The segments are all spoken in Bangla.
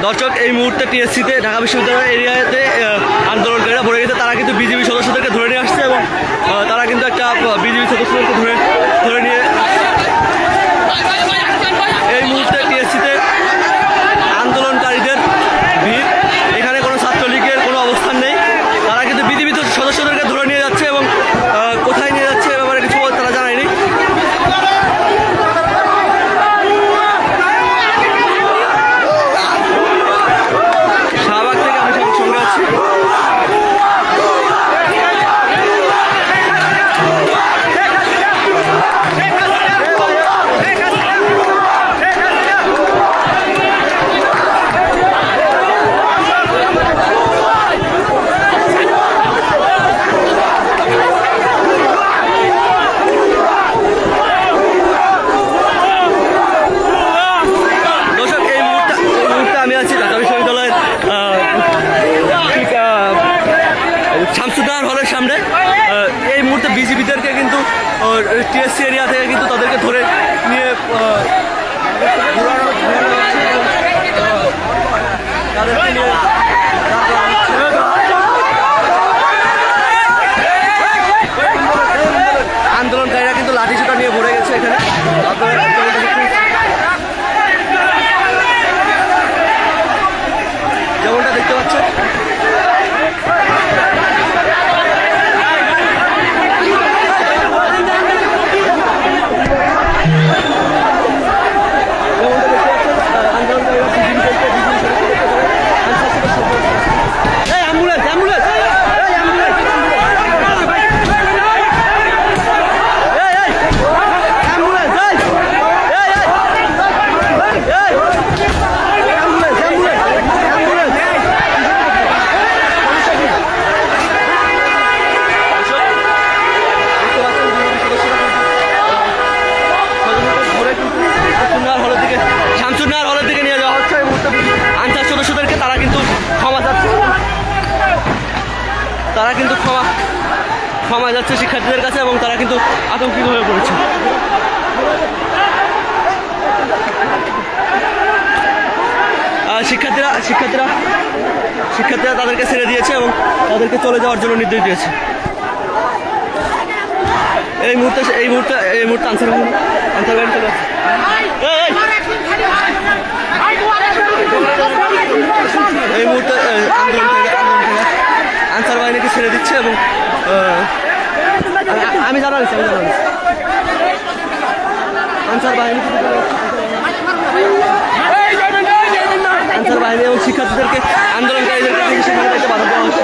দর্শক, এই মুহূর্তে টিএসসিতে ঢাকা বিশ্ববিদ্যালয় এরিয়াতে আন্দোলনকারীরা ভরে গেছে। তারা কিন্তু বিজিবি সদস্যদেরকে ধরে নিয়ে আসছে এবং তারা কিন্তু একটা বিজিবি সদস্যদেরকে ধরে নিয়ে এই মুহূর্তে টিএসসিতে আন্দোলনকারীদের ভিড়। এখানে কোনো ছাত্রলীগের কোনো অবস্থান নেই। তারা কিন্তু বিজিবি সদস্যদেরকে ধরে নিয়ে যাচ্ছে এবং কোথায় নিয়ে যাচ্ছে এ ব্যাপারে কিছু তারা জানায়নি। শাহবাগ থেকে আমি সঙ্গে আছি। শামসুদ্দৌলা হলের সামনে এই মুহূর্তে বিজিবিদেরকে কিন্তু টিএসসি এরিয়া থেকে কিন্তু তাদেরকে ধরে নিয়ে আন্দোলনকারীরা কিন্তু লাঠিসোঁটা নিয়ে ভরে গেছে এখানে। যেমনটা দেখতে পাচ্ছেন, শামসুদ্দৌলা হলের দিকে নিয়ে যাওয়া হচ্ছে। এই মুহূর্তে আনসার সদস্যদেরকে তারা কিন্তু ক্ষমা যাচ্ছে শিক্ষার্থীদের কাছে এবং তারা কিন্তু আতঙ্কিত হয়ে পড়েছে। শিক্ষার্থীরা তাদেরকে ছেড়ে দিয়েছে এবং তাদেরকে চলে যাওয়ার জন্য নির্দেশ দিয়েছে। এই মুহূর্তে আনসার বাহিনী চলে যাচ্ছে। এই মুহূর্তে আনসার বাহিনীকে ছেড়ে দিচ্ছে এবং আমি জানাচ্ছি আনসার বাহিনী এবং শিক্ষার্থীদেরকে আন্দোলনকারীদেরকে সেখানে থেকে বাধা দেওয়া হচ্ছে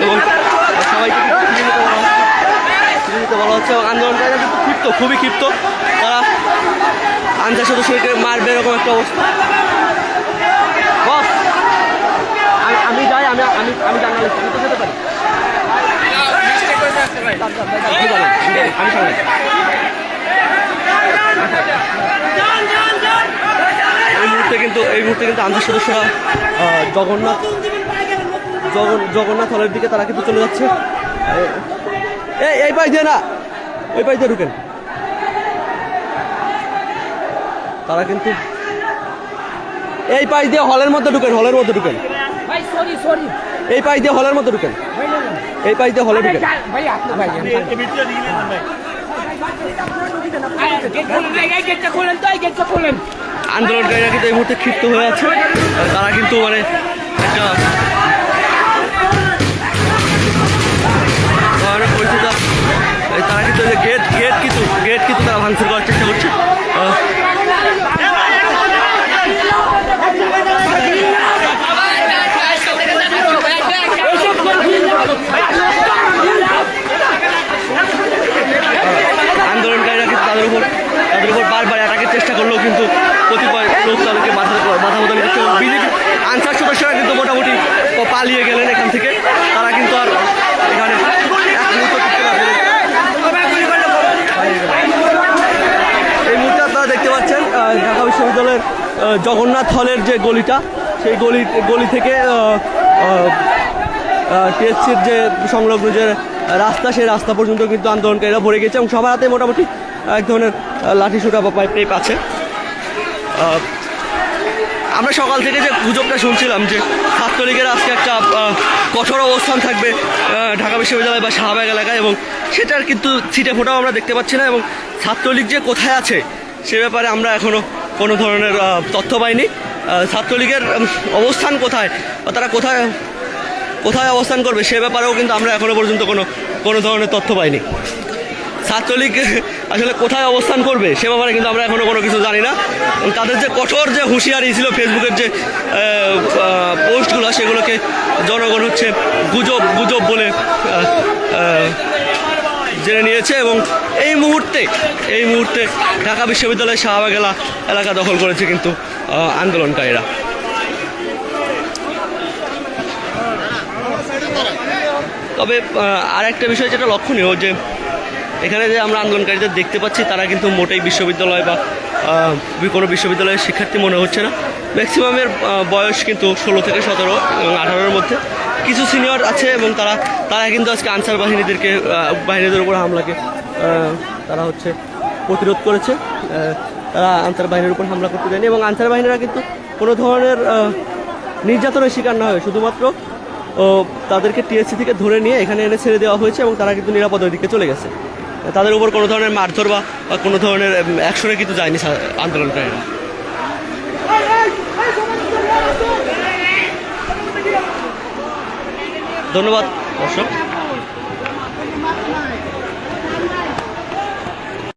এবং সবাইকে বলা হচ্ছে। এবং আন্দোলনকারীরা কিন্তু খুবই ক্ষিপ্ত। তারা আনসার সদস্যকে মারবে এরকম একটা অবস্থা। বস, আমি যাই, আমি জার্নালিস্ট, আমি তো যেতে পারি। এই মুহূর্তে কিন্তু আনসার সদস্যরা জগন্নাথ হলের দিকে তারা কিন্তু চলে যাচ্ছে। এই পাশ দিয়ে না, ওই পাশ দিয়ে ঢুকেন। তারা কিন্তু এই পাশ দিয়ে হলের মধ্যে ঢুকেন। এই পাশ দিয়ে হলের মধ্যে ঢুকেন। এই পাশ দিয়ে হলে ঢুকেন। আন্দোলনকারীরা কিন্তু এই মুহূর্তে ক্ষিপ্ত হয়ে আছে। তারা কিন্তু মানে একটা পরিস্থিতি, তারা কিন্তু গেট কিন্তু তারা ভাঙচুর করার চেষ্টা করছে। আন্দোলনকারীরা কিন্তু তাদের উপর বারবার অ্যাটাকের চেষ্টা করলেও কিন্তু কতিপয় লোক তাদেরকে বাধা প্রদান করছে। বিজেপি আনসার সদস্যরা কিন্তু মোটামুটি পালিয়ে গেলেন এখান থেকে। তারা কিন্তু আর এখানে এই মুহূর্তে আপনারা দেখতে পাচ্ছেন ঢাকা বিশ্ববিদ্যালয়ের জগন্নাথ হলের যে গলিটা, সেই গলি থেকে টিএসসির যে সংলগ্ন যে রাস্তা, সেই রাস্তা পর্যন্ত কিন্তু আন্দোলনকারীরা ভরে গেছে এবং সবার হাতে মোটামুটি এক ধরনের লাঠি ছোটা বা পাইপ টাইপ আছে। আমরা সকাল থেকে যে গুজবটা শুনছিলাম যে ছাত্রলীগের আজকে একটা কঠোর অবস্থান থাকবে ঢাকা বিশ্ববিদ্যালয় বা শাহবাগ এলাকায়, এবং সেটার কিন্তু ছিটে ফোটাও আমরা দেখতে পাচ্ছি না, এবং ছাত্রলীগ যে কোথায় আছে সে ব্যাপারে আমরা এখনও কোনো ধরনের তথ্য পাইনি। ছাত্রলীগের অবস্থান কোথায় বা তারা কোথায় কোথায় অবস্থান করবে সে ব্যাপারেও কিন্তু আমরা এখনও পর্যন্ত কোনো ধরনের তথ্য পাইনি। ছাত্রলীগ আসলে কোথায় অবস্থান করবে সে ব্যাপারে কিন্তু আমরা এখনও কোনো কিছু জানি না। তাদের যে কঠোর যে হুঁশিয়ারি ছিল ফেসবুকের যে পোস্টগুলো, সেগুলোকে জনগণ হচ্ছে গুজব বলে জেনে নিয়েছে, এবং এই মুহূর্তে ঢাকা বিশ্ববিদ্যালয়ের শাহবাগ এলাকা দখল করেছে কিন্তু আন্দোলনকারীরা। তবে আর একটা বিষয় যেটা লক্ষণীয়, যে এখানে যে আমরা আন্দোলনকারীদের দেখতে পাচ্ছি তারা কিন্তু মোটেই বিশ্ববিদ্যালয় বা কোনো বিশ্ববিদ্যালয়ের শিক্ষার্থী মনে হচ্ছে না। ম্যাক্সিমামের বয়স কিন্তু 16 থেকে 17 এবং 18-এর মধ্যে। কিছু সিনিয়র আছে এবং তারা কিন্তু আজকে আনসার বাহিনীদের উপর হামলাকে তারা হচ্ছে প্রতিরোধ করেছে। তারা আনসার বাহিনীর উপর হামলা করতে দেয়নি, এবং আনসার বাহিনীরা কিন্তু কোনো ধরনের নির্যাতনের শিকার না হয়ে শুধুমাত্র তাদেরকে টিএসসি থেকে ধরে নিয়ে এখানে এনে ছেড়ে দেওয়া হয়েছে, এবং তারা কিন্তু নিরাপদের দিকে চলে গেছে। তাদের উপর কোনো ধরনের মারধর বা কোনো ধরনের অ্যাকশনে কিন্তু যায়নি আন্দোলনকারীরা। ধন্যবাদ দর্শক।